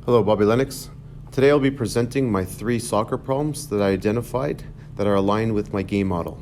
Hello, Bobby Lennox. Today I'll be presenting my 3 soccer problems that I identified that are aligned with my game model.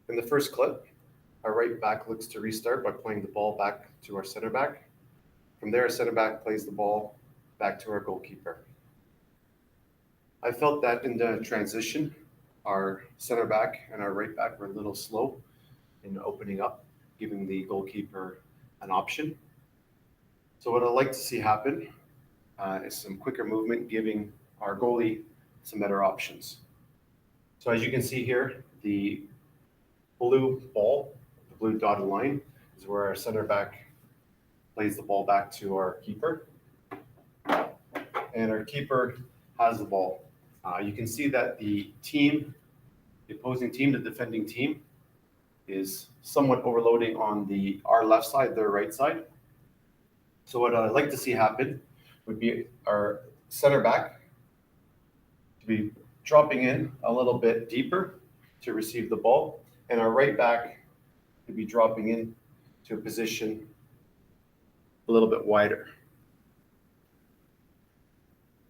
In the first clip, our right back looks to restart by playing the ball back to our center back. From there, our center back plays the ball back to our goalkeeper. I felt that in the transition, our center back and our right back were a little slow in opening up, giving the goalkeeper an option. So what I'd like to see happen is some quicker movement, giving our goalie some better options. So as you can see here, the blue ball, the blue dotted line, is where our center back plays the ball back to our keeper. And our keeper has the ball. You can see that the opposing team, the defending team, is somewhat overloading on our left side, their right side. So what I'd like to see happen would be our center back to be dropping in a little bit deeper to receive the ball, and our right back to be dropping in to a position a little bit wider.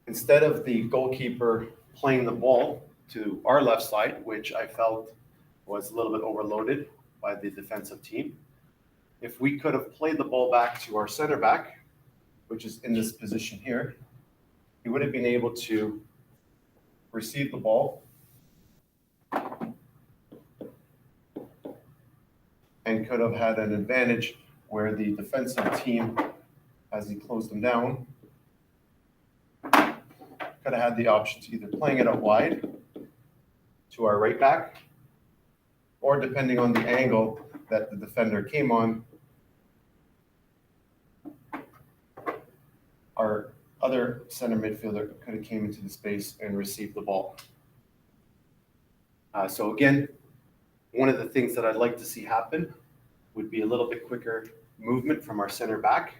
Instead of the goalkeeper playing the ball to our left side, which I felt was a little bit overloaded by the defensive team, if we could have played the ball back to our center back, which is in this position here, he would have been able to receive the ball and could have had an advantage where the defensive team, as he closed them down, could have had the option to either playing it out wide to our right back, or depending on the angle that the defender came on, our other center midfielder could have came into the space and received the ball. So again, one of the things that I'd like to see happen would be a little bit quicker movement from our center back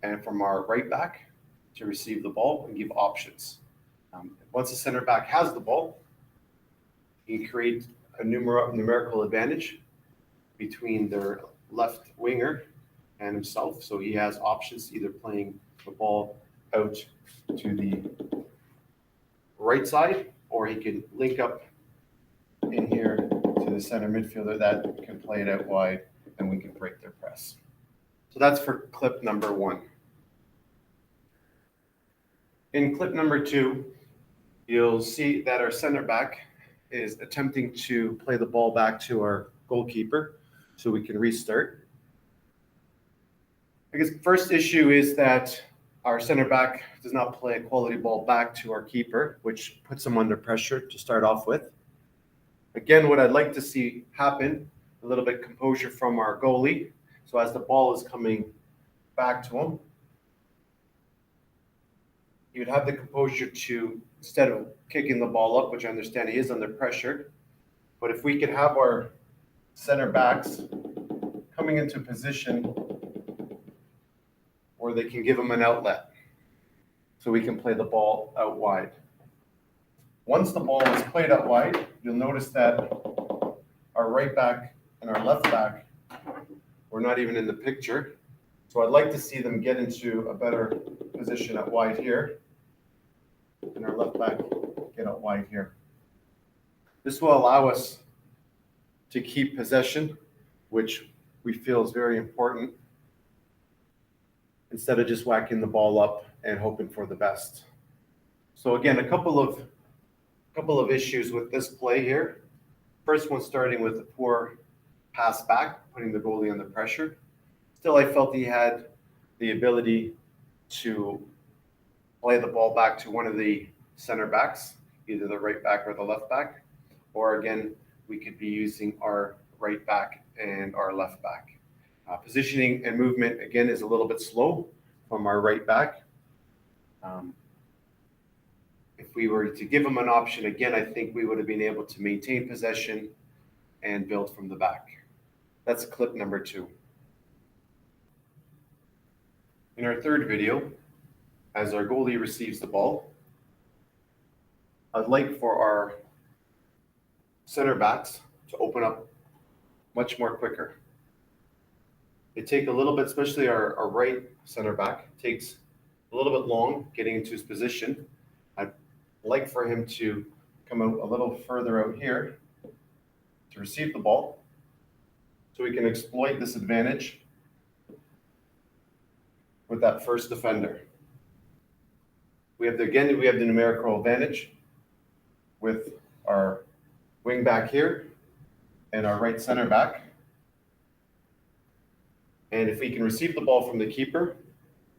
and from our right back to receive the ball and give options. Once the center back has the ball, he can create a numerical advantage between their left winger and himself. So he has options, either playing the ball out to the right side, or he can link up in here to the center midfielder that can play it out wide, and we can break their press. So that's for clip number 1. In clip number 2, you'll see that our center back is attempting to play the ball back to our goalkeeper so we can restart. I guess the first issue is that our center back does not play a quality ball back to our keeper, which puts him under pressure to start off with. Again, what I'd like to see happen, a little bit composure from our goalie. So as the ball is coming back to him, you would have the composure to, instead of kicking the ball up, which I understand he is under pressure, but if we could have our center backs coming into position where they can give him an outlet so we can play the ball out wide. Once the ball is played out wide, you'll notice that our right back and our left back were not even in the picture. So I'd like to see them get into a better position out wide here, and our left back get out wide here. This will allow us to keep possession, which we feel is very important, instead of just whacking the ball up and hoping for the best. So again, a couple of issues with this play here. First one, starting with a poor pass back, putting the goalie under pressure. Still, I felt he had the ability to play the ball back to one of the center backs, either the right back or the left back. Or again, we could be using our right back and our left back. Positioning and movement, again, is a little bit slow from our right back. If we were to give him an option, again, I think we would have been able to maintain possession and build from the back. That's clip number 2. In our third video, as our goalie receives the ball, I'd like for our center backs to open up much more quicker. They take a little bit, especially our right center back, takes a little bit long getting into his position. I'd like for him to come out a little further out here to receive the ball, so we can exploit this advantage with that first defender. We have the numerical advantage with our wing back here and our right center back. And if we can receive the ball from the keeper,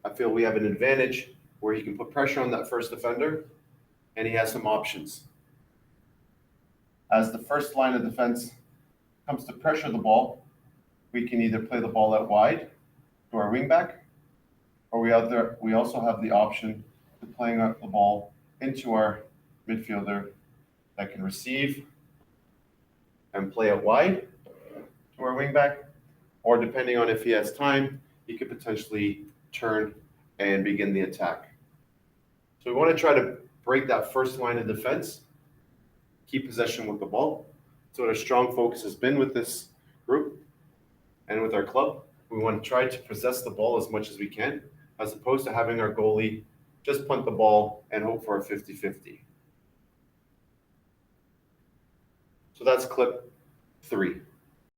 I feel we have an advantage where he can put pressure on that first defender, and he has some options. As the first line of defense comes to pressure the ball, we can either play the ball out wide to our wing back, or we also have the option of playing out the ball into our midfielder that can receive and play out wide to our wing back, or depending on if he has time, he could potentially turn and begin the attack. So we want to try to break that first line of defense, keep possession with the ball. That's what our strong focus has been with this group and with our club. We want to try to possess the ball as much as we can, as opposed to having our goalie just punt the ball and hope for a 50-50. So that's clip 3.